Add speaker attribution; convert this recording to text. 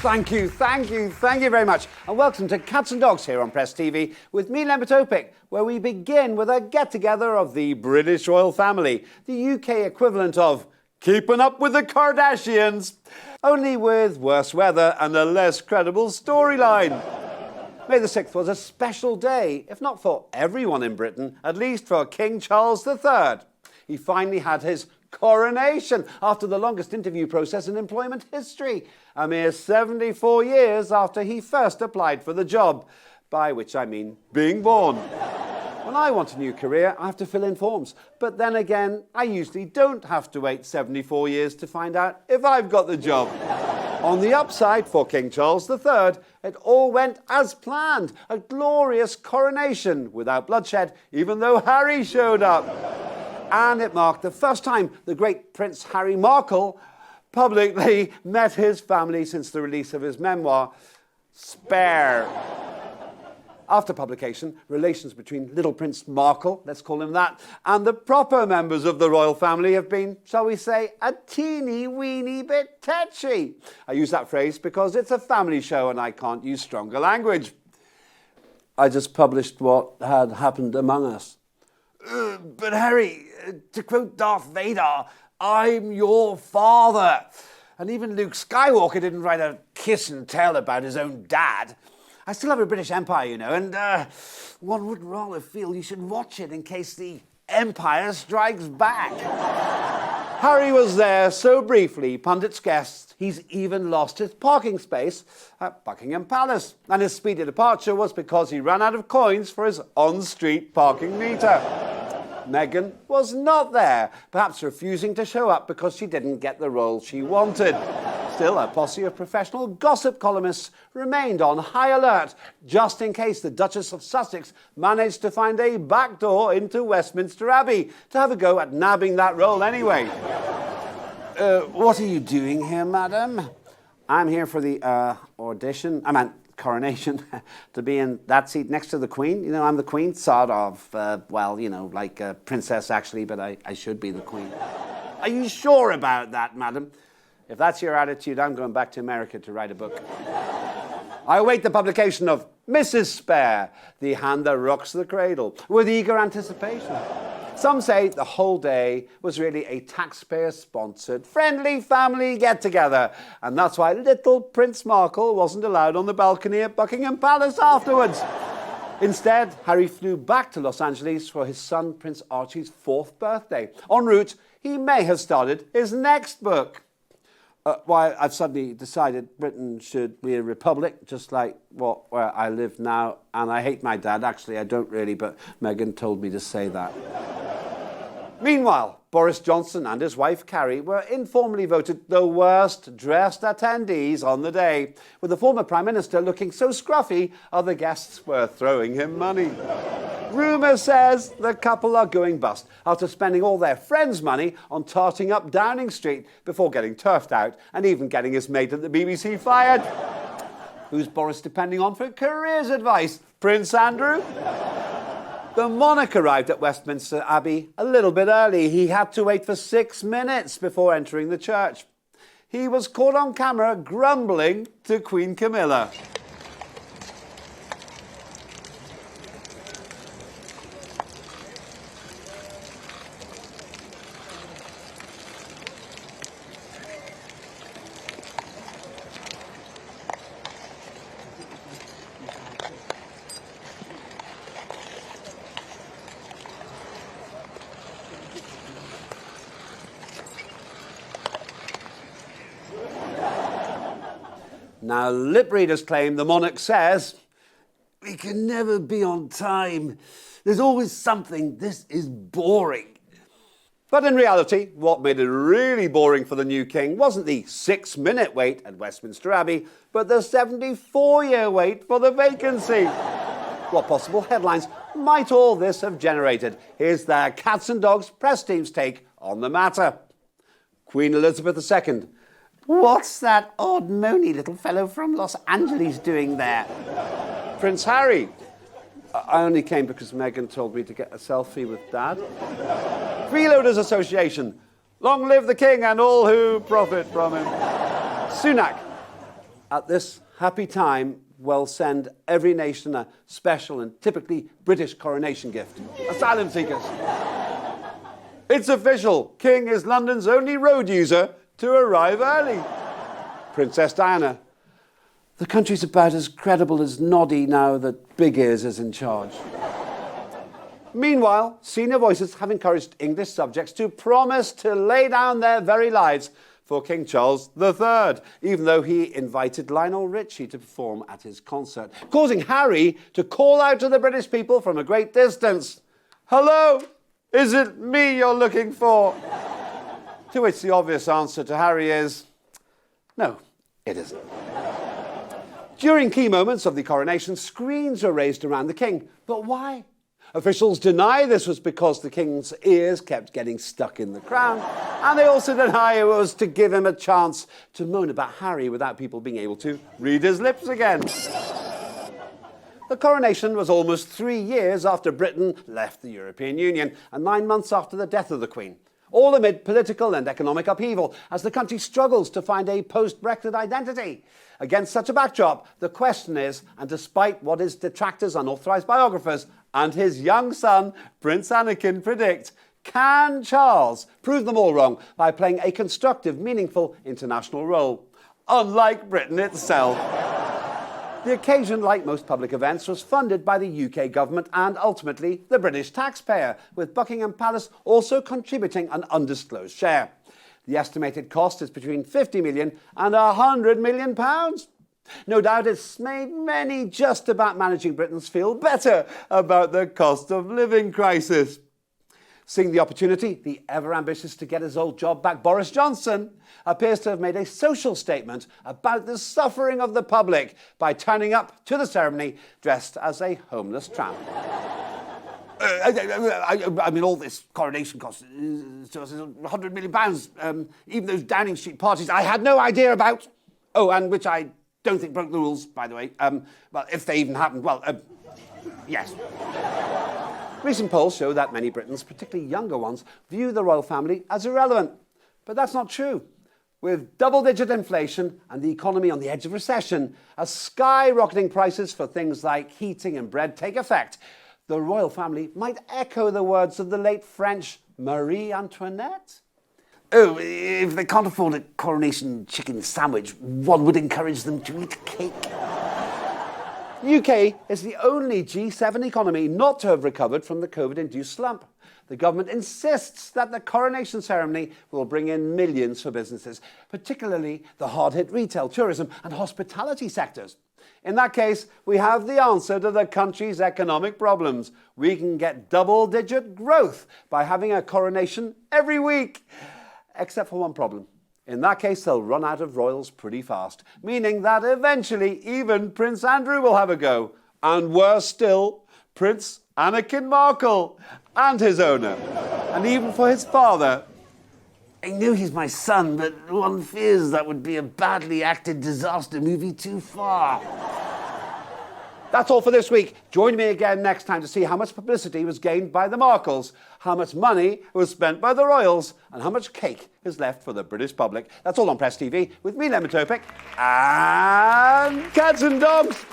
Speaker 1: Thank you very much. And welcome to Cats and Dogs here on Press TV with me, Lembert Opik, where we begin with a get-together of the British royal family, the UK equivalent of Keeping Up with the Kardashians, only with worse weather and a less credible storyline. May the 6th was a special day, if not for everyone in Britain, at least for King Charles III. He finally had his coronation after the longest interview process in employment history, a mere 74 years after he first applied for the job, by which I mean being born. When I want a new career, I have to fill in forms. But then again, I usually don't have to wait 74 years to find out if I've got the job. On the upside, for King Charles III, it all went as planned. A glorious coronation without bloodshed, even though Harry showed up. And it marked the first time the great Prince Harry Markle publicly met his family since the release of his memoir, Spare. After publication, relations between little Prince Markle, let's call him that, and the proper members of the royal family have been, shall we say, a teeny weeny bit tetchy. I use that phrase because it's a family show and I can't use stronger language. I just published what had happened among us. But Harry, to quote Darth Vader, I'm your father. And even Luke Skywalker didn't write a kiss and tell about his own dad. I still have a British Empire, you know, and one would rather feel you should watch it in case the Empire strikes back. Harry was there so briefly, pundits guessed he's even lost his parking space at Buckingham Palace. And his speedy departure was because he ran out of coins for his on-street parking meter. Meghan was not there, perhaps refusing to show up because she didn't get the role she wanted. Still, a posse of professional gossip columnists remained on high alert, just in case the Duchess of Sussex managed to find a back door into Westminster Abbey to have a go at nabbing that role anyway. What are you doing here, madam? I'm here for the coronation, to be in that seat next to the Queen. You know, I'm the Queen, sort of, like a princess actually, but I should be the Queen. Are you sure about that, madam? If that's your attitude, I'm going back to America to write a book. I await the publication of Mrs. Spare, the hand that rocks the cradle, with eager anticipation. Some say the whole day was really a taxpayer-sponsored, friendly family get-together, and that's why little Prince Markle wasn't allowed on the balcony at Buckingham Palace afterwards. Instead, Harry flew back to Los Angeles for his son Prince Archie's 4th birthday. En route, he may have started his next book. Why I've suddenly decided Britain should be a republic, just like where I live now. And I hate my dad. Actually, I don't really, but Meghan told me to say that. Meanwhile, Boris Johnson and his wife Carrie were informally voted the worst dressed attendees on the day, with the former Prime Minister looking so scruffy other guests were throwing him money. Rumour says the couple are going bust after spending all their friends' money on tarting up Downing Street before getting turfed out and even getting his mate at the BBC fired. Who's Boris depending on for careers advice? Prince Andrew? The monarch arrived at Westminster Abbey a little bit early. He had to wait for 6 minutes before entering the church. He was caught on camera grumbling to Queen Camilla. Now, lip readers claim the monarch says, "We can never be on time. There's always something. This is boring." But in reality, what made it really boring for the new king wasn't the 6-minute wait at Westminster Abbey, but the 74-year wait for the vacancy. What possible headlines might all this have generated? Here's the Cats and Dogs press team's take on the matter. Queen Elizabeth II. What's that odd, moany little fellow from Los Angeles doing there? Prince Harry. I only came because Meghan told me to get a selfie with Dad. Freeloaders Association. Long live the king and all who profit from him. Sunak. At this happy time, we'll send every nation a special and typically British coronation gift. Asylum seekers. It's official. King is London's only road user to arrive early. Princess Diana. The country's about as credible as Noddy now that Big Ears is in charge. Meanwhile, senior voices have encouraged English subjects to promise to lay down their very lives for King Charles III, even though he invited Lionel Richie to perform at his concert, causing Harry to call out to the British people from a great distance, "Hello, is it me you're looking for?" To which the obvious answer to Harry is, no, it isn't. During key moments of the coronation, screens were raised around the king. But why? Officials deny this was because the king's ears kept getting stuck in the crown, and they also deny it was to give him a chance to moan about Harry without people being able to read his lips again. The coronation was almost 3 years after Britain left the European Union and 9 months after the death of the Queen, all amid political and economic upheaval as the country struggles to find a post-Brexit identity. Against such a backdrop, the question is, and despite what his detractors, unauthorised biographers, and his young son, Prince Anakin, predict, can Charles prove them all wrong by playing a constructive, meaningful international role, unlike Britain itself? The occasion, like most public events, was funded by the UK government and ultimately the British taxpayer, with Buckingham Palace also contributing an undisclosed share. The estimated cost is between 50 million and 100 million pounds. No doubt it's made many just about managing Britons feel better about the cost of living crisis. Seeing the opportunity, the ever-ambitious to get his old job back Boris Johnson appears to have made a social statement about the suffering of the public by turning up to the ceremony dressed as a homeless tramp. I mean, all this coronation cost us £100 million. Even those Downing Street parties I had no idea about. Oh, and which I don't think broke the rules, by the way. Well, if they even happened, well, yes. Recent polls show that many Britons, particularly younger ones, view the royal family as irrelevant. But that's not true. With double-digit inflation and the economy on the edge of recession, as skyrocketing prices for things like heating and bread take effect, the royal family might echo the words of the late French Marie Antoinette. Oh, if they can't afford a coronation chicken sandwich, one would encourage them to eat cake. The UK is the only G7 economy not to have recovered from the COVID-induced slump. The government insists that the coronation ceremony will bring in millions for businesses, particularly the hard-hit retail, tourism and hospitality sectors. In that case, we have the answer to the country's economic problems. We can get double-digit growth by having a coronation every week. Except for one problem. In that case, they'll run out of royals pretty fast, meaning that eventually even Prince Andrew will have a go. And worse still, Prince Anakin Markle and his owner. And even for his father. I know he's my son, but one fears that would be a badly acted disaster movie too far. That's all for this week. Join me again next time to see how much publicity was gained by the Markles, how much money was spent by the royals, and how much cake is left for the British public. That's all on Press TV with me, Lemon Topic, and Cats and Dogs.